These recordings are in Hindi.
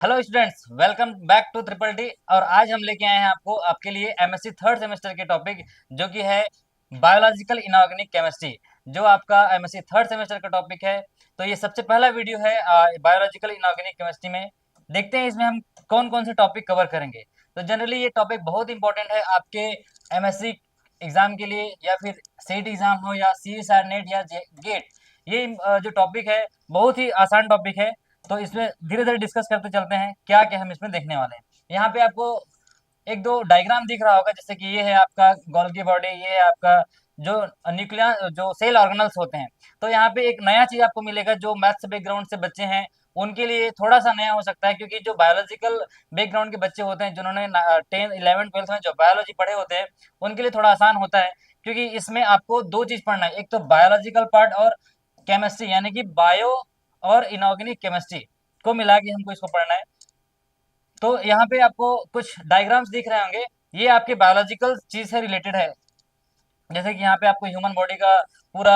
Hello students, welcome back to triple T. और आज हम लेके आए हैं आपके लिए एमएससी थर्ड सेमेस्टर के टॉपिक, जो कि है बायोलॉजिकल इनऑर्गेनिक केमिस्ट्री। जो आपका एमएससी थर्ड सेमेस्टर का टॉपिक है। तो ये सबसे पहला वीडियो है बायोलॉजिकल इनऑर्गेनिक केमिस्ट्री में। देखते हैं इसमें हम कौन कौन से टॉपिक कवर करेंगे। तो जनरली ये टॉपिक बहुत इंपॉर्टेंट है आपके एमएससी एग्जाम के लिए, या फिर सेट एग्जाम हो, या सीएसआर नेट, या गेट। ये जो टॉपिक है बहुत ही आसान टॉपिक है। तो इसमें धीरे धीरे डिस्कस करते चलते हैं क्या क्या हम इसमें देखने वाले हैं। यहाँ पे आपको एक दो डायग्राम दिख रहा होगा, जैसे कि ये है आपका गोल्गी बॉडी, ये है आपका जो न्यूक्लियर जो सेल ऑर्गेनल्स होते हैं। तो यहाँ पे एक नया चीज आपको मिलेगा, जो मैथ्स बैकग्राउंड से बच्चे हैं उनके लिए थोड़ा सा नया हो सकता है, क्योंकि जो बायोलॉजिकल बैकग्राउंड के बच्चे होते हैं, जिन्होंने 10 11 12 में जो बायोलॉजी पढ़े होते हैं, उनके लिए थोड़ा आसान होता है। क्योंकि इसमें आपको दो चीज पढ़ना है, एक तो बायोलॉजिकल पार्ट और केमिस्ट्री, यानी कि बायो और इनऑर्गेनिक केमिस्ट्री को मिला के हमको इसको पढ़ना है। तो यहाँ पे आपको कुछ डायग्राम्स दिख रहे होंगे, ये आपके बायोलॉजिकल चीज से रिलेटेड है। जैसे कि यहाँ पे आपको ह्यूमन बॉडी का पूरा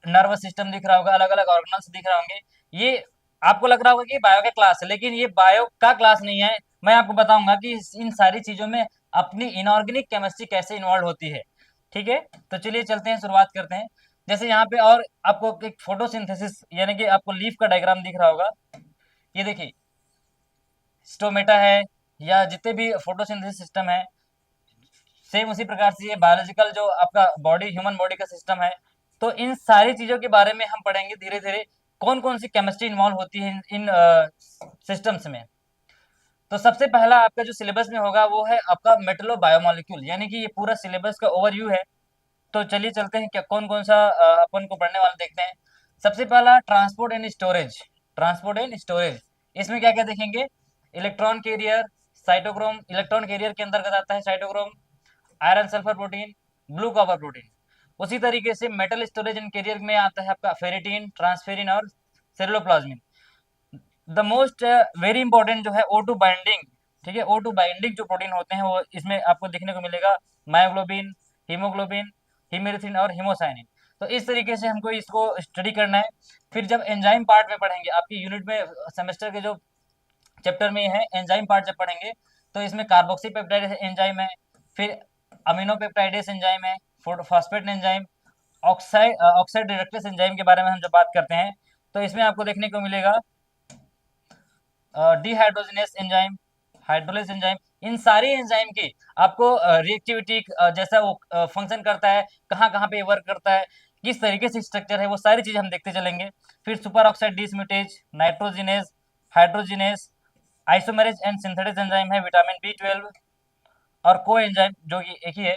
नर्वस सिस्टम दिख रहा होगा, अलग अलग ऑर्गेनल्स दिख रहे होंगे। ये आपको लग रहा होगा कि बायो का क्लास है, लेकिन ये बायो का क्लास नहीं है। मैं आपको बताऊंगा कि इन सारी चीजों में अपनी इनऑर्गेनिक केमिस्ट्री कैसे इन्वॉल्व होती है। ठीक है, तो चलिए चलते हैं, शुरुआत करते हैं। जैसे यहाँ पे और आपको एक फोटोसिंथेसिस, यानी कि आपको लीफ का डायग्राम दिख रहा होगा। ये देखिए, स्टोमेटा है, या जितने भी फोटोसिंथेसिस सिस्टम है, सेम उसी प्रकार से ये बायोलॉजिकल जो आपका बॉडी, ह्यूमन बॉडी का सिस्टम है। तो इन सारी चीजों के बारे में हम पढ़ेंगे धीरे धीरे, कौन कौन सी केमिस्ट्री इन्वॉल्व होती है इन सिस्टम्स में। तो सबसे पहला आपका जो सिलेबस में होगा वो है आपका मेटलो बायोमोलिक्यूल, यानी कि ये पूरा सिलेबस का ओवरव्यू है। तो चलिए चलते हैं, क्या कौन कौन सा अपन को पढ़ने वाले देखते हैं। सबसे पहला transport and storage. Transport and storage, इसमें क्या क्या देखेंगे? Electron carrier, cytochrome. Electron carrier के अंतर्गत आता है cytochrome, iron sulphur protein, blue copper protein. उसी तरीके से मेटल स्टोरेज एंड कैरियर में आता है आपका फेरिटीन, ट्रांसफेरिन और सेलुलोप्लाज्मिन। द मोस्ट वेरी इंपॉर्टेंट जो है ओ टू बाइंडिंग। ठीक है, ओ टू बाइंडिंग जो प्रोटीन होते हैं वो इसमें आपको देखने को मिलेगा, मायोग्लोबिन, हीमोग्लोबिन, हिमेरिथिन और हिमोसाइनिन। तो इस तरीके से हमको इसको स्टडी करना है। फिर जब एंजाइम पार्ट में पढ़ेंगे, आपकी यूनिट में सेमेस्टर के जो चैप्टर में है एंजाइम पार्ट जब पढ़ेंगे, तो इसमें कार्बोक्सी पेप्टाइड एंजाइम है, फिर अमीनो पेप्टाइडेस एंजाइम है, phosphate enzyme, oxide oxide reductase enzyme के बारे में हम जब बात करते हैं, तो इसमें आपको देखने को मिलेगा डिहाइड्रोजनेस एंजाइम, हाइड्रोलिस एंजाइम। इन सारी एंजाइम की आपको रिएक्टिविटी, जैसा वो फंक्शन करता है, कहाँ कहाँ पे वर्क करता है, किस तरीके से स्ट्रक्चर है, वो सारी चीज हम देखते चलेंगे। फिर superoxide dismutase, nitrogenase, hydrogenase, isomerase and synthetic enzyme है, विटामिन बी 12 और को एंजाइम जो कि एक ही है।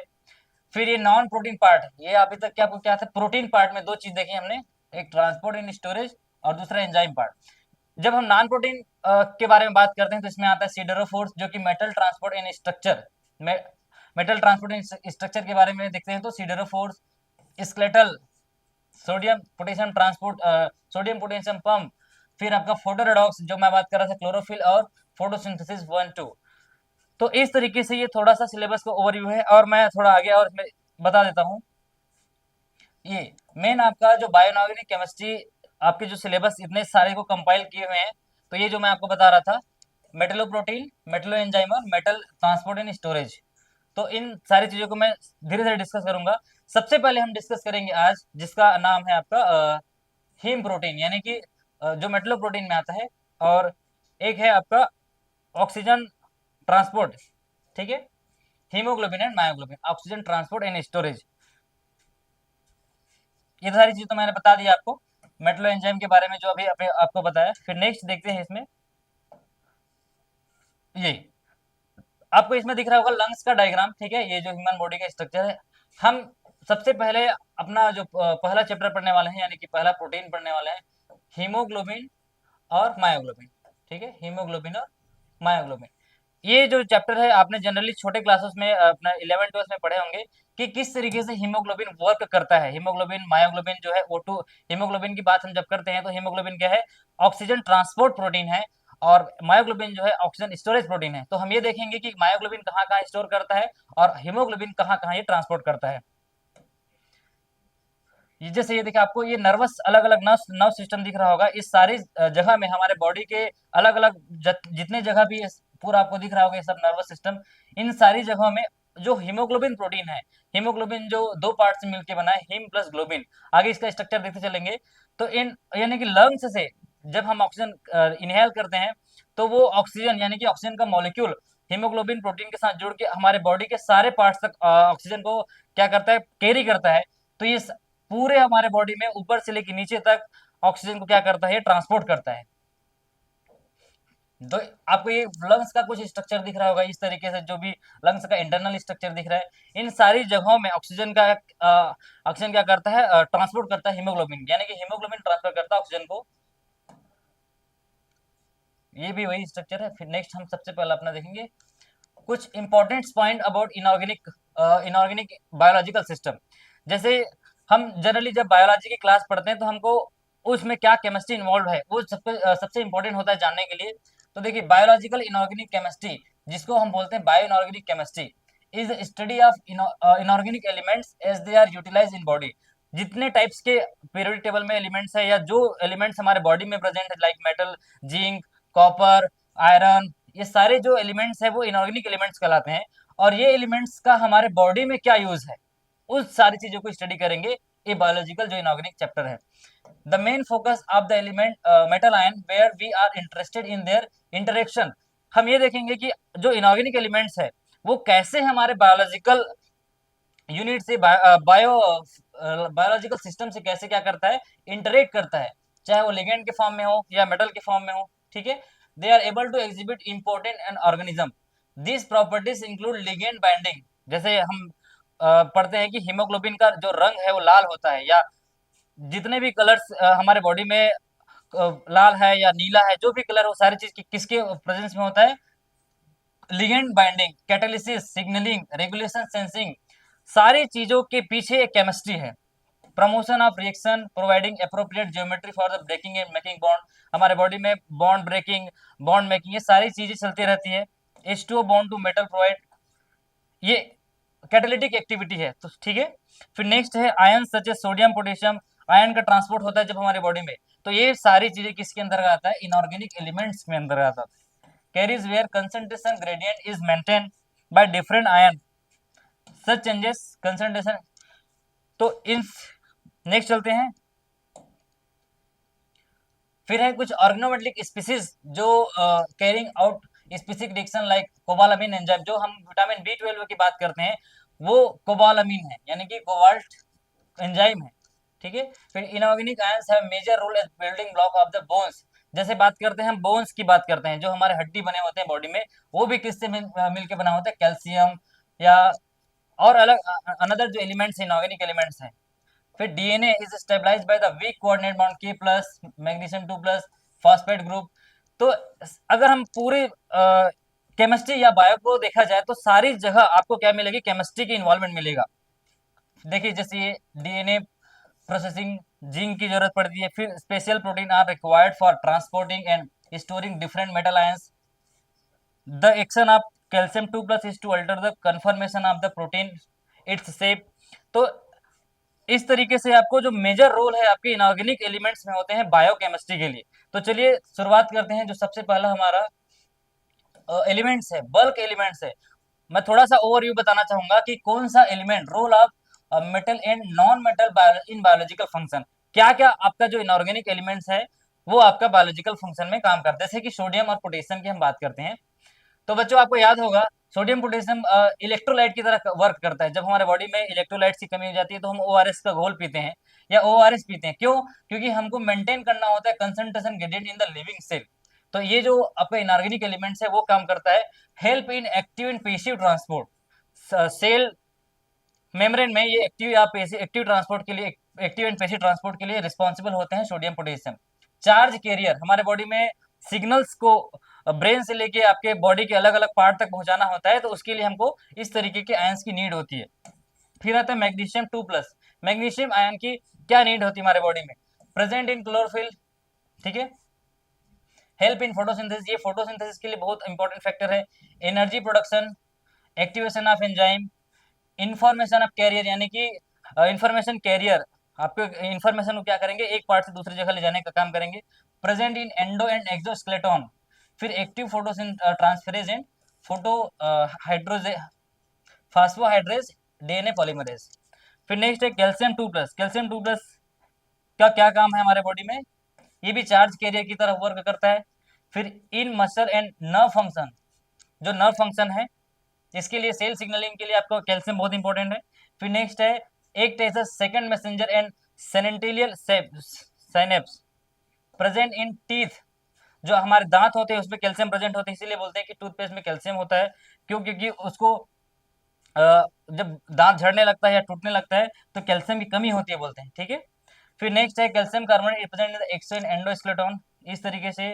फिर ये नॉन प्रोटीन पार्ट, ये अभी तक क्या आपको क्या था, प्रोटीन पार्ट में दो चीज देखी हमने, एक ट्रांसपोर्ट एंड स्टोरेज और दूसरा एंजाइम पार्ट। जब हम नॉन प्रोटीन के बारे में बात करते हैं, तो इसमें आता है सिडरोफोर्स, जो कि metal transport and structure. Metal transport and structure के बारे में देखते हैं, तो siderophores, skeletal, sodium potassium transport, sodium potassium pump. फिर आपका फोटोरेडॉक्स, जो मैं बात कर रहा था, क्लोरोफिल और फोटोसिंथेसिस 1 2। तो इस तरीके से ये थोड़ा सा सिलेबस का ओवरव्यू है, और मैं थोड़ा आगे और इसमें बता देता हूँ। ये मेन आपका जो बायोऑर्गेनिक केमिस्ट्री, आपके जो सिलेबस इतने सारे को कंपाइल किए हुए हैं। तो ये जो मैं आपको बता रहा था, मेटलो प्रोटीन, मेटलो एंजाइम और मेटल ट्रांसपोर्ट एंड स्टोरेज। तो इन सारी चीजों को मैं धीरे धीरे डिस्कस करूंगा। सबसे पहले हम डिस्कस करेंगे आज, जिसका नाम है आपका हीम प्रोटीन, यानी कि जो मेटलो प्रोटीन में आता है। और एक है आपका ऑक्सीजन ट्रांसपोर्ट। ठीक है, haemoglobin and myoglobin, oxygen transport and storage. ये सारी चीज तो मैंने बता दी आपको मेटलो एंजाइम के बारे में, जो अभी आपको बताया। फिर नेक्स्ट देखते हैं इसमें, ये आपको इसमें दिख रहा होगा लंग्स का डायग्राम। ठीक है, ये जो ह्यूमन बॉडी का स्ट्रक्चर है। हम सबसे पहले अपना जो पहला चैप्टर पढ़ने वाले हैं, यानी कि पहला प्रोटीन पढ़ने वाले हैं, हीमोग्लोबिन और मायोग्लोबिन। ठीक है, हीमोग्लोबिन और मायोग्लोबिन। ये जो चैप्टर है आपने जनरली छोटे क्लासेस में अपना 11 12 में पढ़े होंगे, कि किस तरीके से हीमोग्लोबिन वर्क करता है। हीमोग्लोबिन, मायोग्लोबिन जो है O2, हीमोग्लोबिन की बात हम जब करते हैं, तो हीमोग्लोबिन क्या है, ऑक्सीजन ट्रांसपोर्ट प्रोटीन है। और मायोग्लोबिन जो है ऑक्सीजन स्टोरेज प्रोटीन है। तो हम ये देखेंगे कि मायोग्लोबिन कहाँ कहाँ स्टोर करता है, और हीमोग्लोबिन कहाँ कहाँ ये ट्रांसपोर्ट करता है। ये जैसे ये देखिए आपको ये नर्वस अलग अलग नर्व नर्व सिस्टम दिख रहा होगा। इस सारी जगह में हमारे बॉडी के अलग अलग जितने जगह भी पूरा आपको दिख रहा होगा ये सब नर्वस सिस्टम, इन सारी जगहों में जो हीमोग्लोबिन प्रोटीन है, हीमोग्लोबिन जो दो पार्ट से मिलकर बना है, हीम प्लस ग्लोबिन, आगे इसका स्ट्रक्चर देखते चलेंगे। तो इन यानी कि लंग्स से जब हम ऑक्सीजन इनहेल करते हैं तो वो ऑक्सीजन यानी कि ऑक्सीजन का मॉलिक्यूल हीमोग्लोबिन प्रोटीन के साथ जुड़ के हमारे बॉडी के सारे पार्ट्स तक ऑक्सीजन को क्या करता है, कैरी करता है। तो ये पूरे हमारे बॉडी में ऊपर से लेकर नीचे तक ऑक्सीजन को क्या करता है, ट्रांसपोर्ट करता है। तो आपको ये लंग्स का कुछ स्ट्रक्चर दिख रहा होगा इस तरीके से, जो भी लंग्स का इंटरनल स्ट्रक्चर दिख रहा है, इन सारी जगहों में ऑक्सीजन क्या करता है, ट्रांसपोर्ट करता है हीमोग्लोबिन, यानी कि हीमोग्लोबिन ट्रांसफर करता है ऑक्सीजन को। ये भी वही स्ट्रक्चर है। फिर नेक्स्ट हम सबसे पहले अपना देखेंगे कुछ important point about inorganic biological system. जैसे हम जनरली जब बायोलॉजी की क्लास पढ़ते हैं तो हमको उसमें क्या केमिस्ट्री इन्वॉल्व है वो सबसे इंपॉर्टेंट होता है जानने के लिए। तो देखिए बायोलॉजिकल इनऑर्गेनिक केमिस्ट्री, जिसको हम बोलते हैं bio inorganic chemistry, is study of inorganic elements as they are utilise in body. जितने टाइप्स के पीरियोडिक टेबल में एलिमेंट्स है या जो एलिमेंट्स हमारे बॉडी में प्रेजेंट है, like metal, zinc, copper, iron, ये सारे जो एलिमेंट्स है वो इनऑर्गेनिक एलिमेंट्स कहलाते हैं। और ये एलिमेंट्स का हमारे बॉडी में क्या यूज है, उस सारी चीजों को स्टडी करेंगे ये बायोलॉजिकल जो इनऑर्गेनिक चैप्टर है। The main focus of the element metal ion where we are interested in their interaction. हम ये देखेंगे कि जो इनऑर्गेनिक एलिमेंट्स है वो कैसे हमारे बायोलॉजिकल यूनिट से बायोलॉजिकल सिस्टम से कैसे क्या करता है, इंटरेक्ट करता है, चाहे वो लिगेंड के फॉर्म में हो या मेटल के फॉर्म में हो। ठीक है, they are able to exhibit important and organism. This properties include ligand binding. जैसे हम पढ़ते हैं कि हीमोग्लोबिन का जो रंग है वो लाल होता है, या जितने भी कलर्स हमारे बॉडी में लाल है या नीला है, जो भी कलर, वो सारी चीज किसके प्रेजेंस में होता है, ligand binding, catalysis, signalling, regulation, sensing, सारी चीजों के पीछे एक केमिस्ट्री है। Promotion of reaction, providing appropriate geometry for the breaking and making bond. हमारे बॉडी में बॉन्ड ब्रेकिंग, बॉन्ड मेकिंग, ये सारी चीजें चलती रहती है। H2O bond to metal provide, ये कैटालिटिक एक्टिविटी है। तो ठीक है, फिर नेक्स्ट है ion such as sodium potassium. Ion का ट्रांसपोर्ट होता है जब हमारे बॉडी में, तो ये सारी चीजें किसके अंदर आता है, इनऑर्गेनिक एलिमेंट्स में अंदर आता है। Carries where concentration gradient is maintain by different ion, such changes concentration. तो इन नेक्स्ट चलते हैं, फिर है कुछ ऑर्गेनोमेटेलिक स्पीसीज जो carrying out specific reaction like cobalamin enzyme. जो हम विटामिन B12 की बात करते हैं वो कोबालामिन है, यानी कि कोबाल्ट एंजाइम है। ठीक है, फिर inorganic ions have major role as building block of the bones. जैसे बात करते हैं हम बोन्स की बात करते हैं, जो हमारे हड्डी बने होते हैं बॉडी में, वो भी किससे मिल के बना होता है, कैल्शियम या और अलग अनदर जो एलिमेंट्स इनऑर्गेनिक एलिमेंट्स हैं। फिर DNA is stabilised by the weak coordinate bond K+, magnesium 2+, phosphate group. तो अगर हम पूरे केमिस्ट्री या बायो को देखा जाए तो सारी जगह आपको क्या मिलेगी, केमिस्ट्री की इन्वॉल्वमेंट मिलेगा। देखिए जैसे ये डीएनए प्रोसेसिंग, जिंक की जरूरत पड़ती है। फिर special protein are required for transporting and storing different metal ions. The action of calcium 2+ is to alter the conformation of the protein its shape. तो इस तरीके से आपको जो मेजर रोल है आपके इनऑर्गेनिक एलिमेंट्स में होते हैं बायोकेमिस्ट्री के लिए। तो चलिए शुरुआत करते हैं। जो सबसे पहला हमारा एलिमेंट्स है, बल्क एलिमेंट्स है। मैं थोड़ा सा ओवरव्यू बताना चाहूंगा कि कौन सा element, role of metal and non metal in biological function, क्या क्या आपका जो इनऑर्गेनिक एलिमेंट्स है वो आपका बायोलॉजिकल फंक्शन में काम करते हैं। जैसे कि सोडियम और पोटेशियम की हम बात करते हैं, तो बच्चों आपको याद होगा सोडियम पोटेशियम इलेक्ट्रोलाइट की तरह वर्क करता है। जब हमारे बॉडी में इलेक्ट्रोलाइट्स की कमी हो जाती है तो हम ORS का घोल पीते हैं या ORS पीते हैं। क्यों? क्योंकि हमको मेंटेन करना होता है concentration gradient in the living cell. तो ये जो आपका इनऑर्गेनिक एलिमेंट्स है वो काम करता है help in active and passive transport. Cell membrane में ये एक्टिव या एक्टिव ट्रांसपोर्ट के लिए, एक्टिव एंड पैसिव ट्रांसपोर्ट के लिए रिस्पॉन्सिबल होते हैं सोडियम पोटेशियम। चार्ज कैरियर, हमारे बॉडी में सिग्नल्स को ब्रेन से लेके आपके बॉडी के अलग अलग पार्ट तक पहुंचाना होता है, तो उसके लिए हमको इस तरीके के आयंस की नीड होती है। फिर आता है मैग्नीशियम 2+। मैग्नीशियम आयन की क्या नीड होती है हमारे बॉडी में, प्रेजेंट इन क्लोरोफिल। ठीक है, हेल्प इन फोटोसिंथेसिस, ये फोटोसिंथेसिस के लिए बहुत इंपॉर्टेंट फैक्टर है। Energy production, activation of enzyme, information of carrier, यानी कि इंफॉर्मेशन कैरियर आपको इंफॉर्मेशन को क्या करेंगे, एक पार्ट से दूसरी जगह ले जाने का काम करेंगे। Present in endo and exoskeleton, फिर एक्टिव फोटोसिन ट्रांसफेरेज एंड फोटो हाइड्रोजे फास्फोहाइड्रेज डीएनए पॉलीमरेज। फिर नेक्स्ट है कैल्शियम 2+। कैल्शियम 2+ का क्या काम है हमारे बॉडी में, ये भी चार्ज कैरियर की तरह वर्क करता है। फिर इन मसल एंड नर्व फंक्शन, जो नर्व फंक्शन है इसके लिए, सेल सिग्नलिंग के लिए आपको कैल्शियम बहुत इंपॉर्टेंट है। फिर नेक्स्ट है एक as a second messenger and सेनेंटिलियल साइनेप्स प्रेजेंट इन टीथ, जो हमारे दांत होते हैं उसमें कैल्शियम प्रेजेंट होते हैं, इसीलिए बोलते हैं कि टूथपेस्ट में कैल्शियम होता है। क्यों? क्योंकि उसको जब दांत झड़ने लगता है या टूटने लगता है तो कैल्शियम की कमी होती है बोलते हैं, ठीक है। फिर नेक्स्ट है calcium carbonate represent in the exo and endoskeleton, इस तरीके से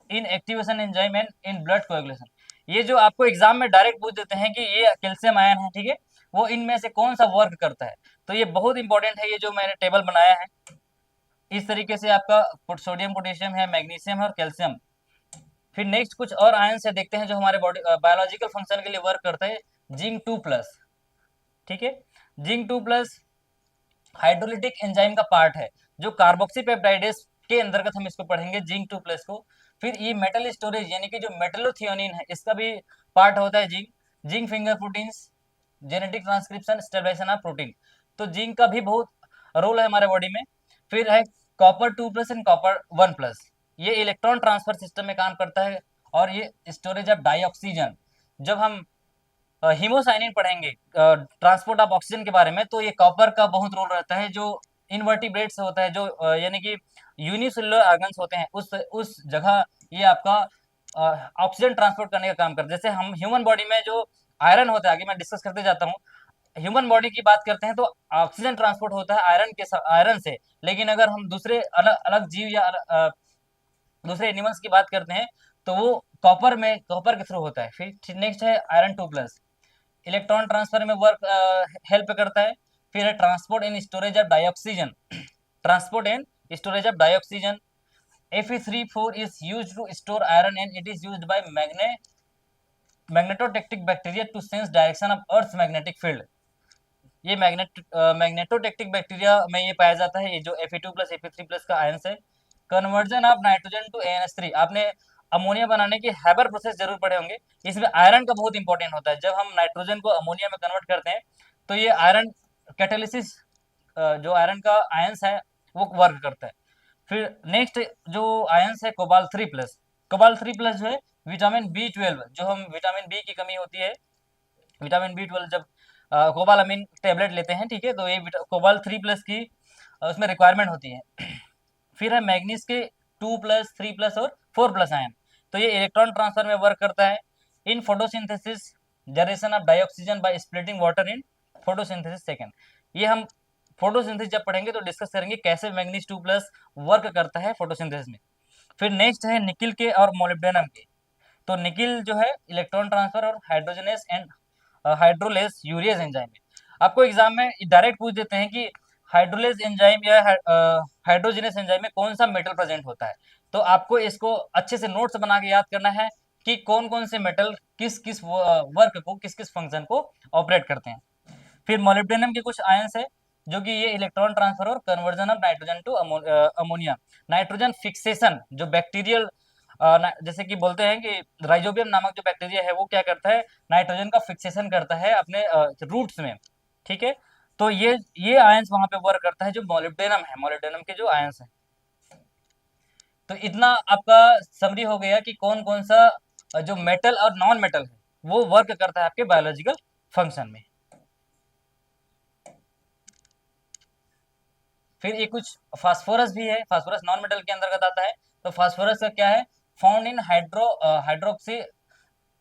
in activation enzyme and in blood coagulation. ये जो आपको एग्जाम में डायरेक्ट पूछ देते हैं कि ये कैल्शियम आयन है, ठीक है, वो इनमें से कौन सा वर्क करता है, तो ये बहुत इंपॉर्टेंट है, ये जो मैंने टेबल बनाया है। इस तरीके से आपका सोडियम, पोटेशियम है, मैग्नीशियम है और कैल्शियम। फिर नेक्स्ट कुछ और आयन से देखते हैं जो हमारे बॉडी बायोलॉजिकल फंक्शन के लिए वर्क करता है। जिंक 2+, ठीक है। जिंक 2+ हाइड्रोलिटिक एंजाइम का पार्ट है, जो कार्बोक्सी पेप्टाइडेस के अंतर्गत हम इसको पढ़ेंगे, जिंक 2+ को। फिर ये मेटल स्टोरेज यानी कि जो मेटलोथियोनिन है इसका भी पार्ट होता है zinc. Zinc finger proteins, genetic transcription, stabilisation of protein, तो जिंक का भी बहुत रोल है हमारे बॉडी में। फिर है कॉपर 2+ एंड कॉपर 1+, ये इलेक्ट्रॉन ट्रांसफर सिस्टम में काम करता है। और ये स्टोरेज ऑफ डाइऑक्सीजन, जब हम हीमोसाइनिन पढ़ेंगे ट्रांसपोर्ट ऑफ ऑक्सीजन के बारे में, तो ये कॉपर का बहुत रोल रहता है, जो इनवर्टिब्रेट्स होता है, जो यानी कि यूनिसेलुलर ऑर्गन्स होते हैं, उस जगह ये आपका ऑक्सीजन ट्रांसपोर्ट करने का काम करता है। जैसे हम ह्यूमन बॉडी में जो आयरन होता है, आगे मैं डिस्कस करते जाता हूँ, ह्यूमन बॉडी की बात करते हैं तो ऑक्सीजन ट्रांसपोर्ट होता है आयरन से, लेकिन अगर हम दूसरे अलग अलग जीव या दूसरे एनिमल्स की बात करते हैं तो वो कॉपर के थ्रू होता है। फिर नेक्स्ट है आयरन 2+, इलेक्ट्रॉन ट्रांसफर में वर्क हेल्प करता है। फिर है transport and storage of dioxygen, transport and storage of dioxygen. Fe3 4 is used to store iron and it is used by magnetotactic bacteria to sense direction of Earth's magnetic field। ये मैग्नेटोटेक्टिक बैक्टीरिया में ये पाया जाता है, ये जो Fe2+ Fe3+ का आयंस है। Conversion of nitrogen to ANH3, आपने अमोनिया बनाने की हैबर प्रोसेस जरूर पढ़े होंगे, इसमें आयरन का बहुत इंपॉर्टेंट होता है। जब हम नाइट्रोजन को अमोनिया में कन्वर्ट करते हैं तो ये आयरन कैटालिसिस, जो आयरन का आयंस है वो वर्क करता है। फिर नेक्स्ट जो आयंस है कोबाल्ट 3+। कोबाल्ट 3+ जो है विटामिन B12, जो हम विटामिन बी की कमी होती है, विटामिन B12 जब कोबालामिन टेबलेट लेते हैं, ठीक है, तो ये कोबाल्ट 3+ की उसमें रिक्वायरमेंट होती है। फिर है मैग्नीज के 2+, 3+ और 4+ आयन, तो ये इलेक्ट्रॉन ट्रांसफर में वर्क करता है। In photosynthesis generation of dioxygen by splitting water in photosynthesis second. ये हम फोटोसिंथेसिस जब पढ़ेंगे तो डिस्कस करेंगे कैसे मैग्नीज 2+ वर्क करता है फोटोसिंथेसिस में। फिर नेक्स्ट है निकिल के और मोलिब्डेनम के, तो निकिल जो है इलेक्ट्रॉन ट्रांसफर और hydrogenase and hydrolase urease enzyme है। आपको एग्जाम में डायरेक्ट पूछ देते हैं कि हाइड्रोलेस एंजाइम या हाइड्रोजनेस एंजाइम में कौन सा मेटल प्रेजेंट होता है, तो आपको इसको अच्छे से नोट्स बना के याद करना है कि कौन कौन से मेटल किस किस वर्क को, किस किस फंक्शन को ऑपरेट करते हैं। फिर मोलिब्डेनम के कुछ आयंस है जो कि ये इलेक्ट्रॉन ट्रांसफर और conversion of nitrogen to ammonia, nitrogen fixation, जो बैक्टीरियल जैसे कि बोलते हैं कि राइजोबियम नामक जो बैक्टीरिया है वो क्या करता है, नाइट्रोजन का फिक्सेशन करता है अपने रूट्स में, ठीक है। तो ये आयंस वहां पे वर्क करता है जो मोलिब्डेनम है, मोलिब्डेनम के जो आयंस है। तो इतना आपका समरी हो गया कि कौन कौन सा जो मेटल और नॉन मेटल है वो वर्क करता है आपके बायोलॉजिकल फंक्शन में। फिर ये कुछ फास्फोरस भी है, फास्फोरस नॉन मेटल के अंतर्गत आता है। तो फास्फोरस का क्या है, found in hydroxy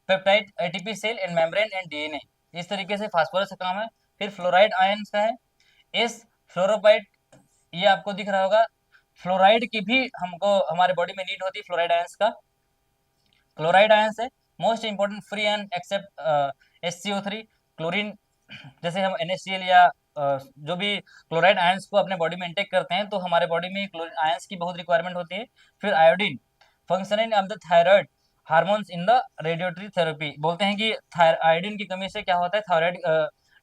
peptide ATP cell and membrane and DNA, इस तरीके से फास्फोरस का काम है। फिर फ्लोराइड आयंस का है, एस फ्लोरोपाइड, ये आपको दिख रहा होगा, फ्लोराइड की भी हमको हमारे बॉडी में नीड होती है, फ्लोराइड आयंस का। क्लोराइड आयंस है most important free and except SCO3, chlorine, जैसे हम NaCl या जो भी क्लोराइड आयंस को अपने बॉडी में इंटेक करते हैं तो हमारे बॉडी में क्लोरीन आयंस की बहुत रिक्वायरमेंट होती है। फिर iodine, functioning of the thyroid hormones in the रेडियोटरी थेरेपी, बोलते हैं कि आयोडीन की कमी से क्या होता है, थायराइड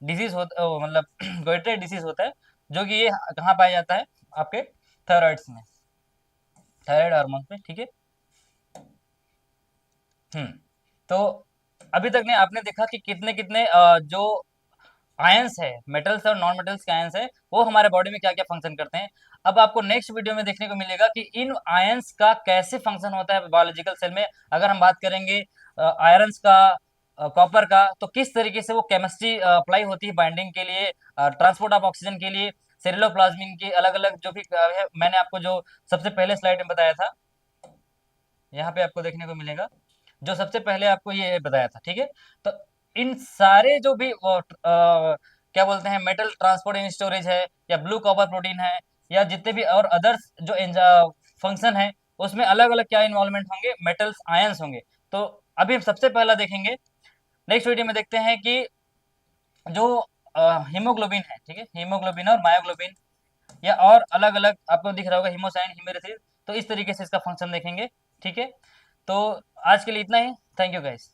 डिजीज होता, मतलब गोइट्रे डिजीज होता है, जो कि ये कहाँ पाया जाता है, आपके थायराइड्स में, थायराइड हार्मोन पे, ठीक है। तो अभी तक ने आपने देखा कि कितने कितने जो आयंस है, मेटल्स और नॉन मेटल्स के आयंस है, वो हमारे बॉडी में क्या क्या फंक्शन करते हैं। अब आपको नेक्स्ट वीडियो में देखने को मिलेगा कि इन आयंस का कैसे फंक्शन होता है बायोलॉजिकल सेल में। अगर हम बात करेंगे आयरन्स का, कॉपर का, तो किस तरीके से वो केमिस्ट्री अप्लाई होती है बाइंडिंग के लिए, ट्रांसपोर्ट ऑफ ऑक्सीजन के लिए, सेलुलोप्लाज्मिन की अलग अलग जो भी है, मैंने आपको जो सबसे पहले स्लाइड में बताया था, यहाँ पे आपको देखने को मिलेगा, जो सबसे पहले आपको ये बताया था, ठीक है। तो इन सारे जो भी क्या बोलते हैं, मेटल ट्रांसपोर्ट इन स्टोरेज है, या ब्लू कॉपर प्रोटीन है, या जितने भी और अदर्स जो फंक्शन है, उसमें अलग अलग क्या इन्वॉल्वमेंट होंगे, मेटल्स आयंस होंगे। तो अभी हम सबसे पहला देखेंगे, नेक्स्ट वीडियो में देखते हैं कि जो हीमोग्लोबिन है, ठीक है, हीमोग्लोबिन और मायोग्लोबिन, या और अलग अलग आपको दिख रहा होगा हीमोसाइन, हीमेरेसिस, तो इस तरीके से इसका फंक्शन देखेंगे, ठीक है। तो आज के लिए इतना ही, थैंक यू गाइस।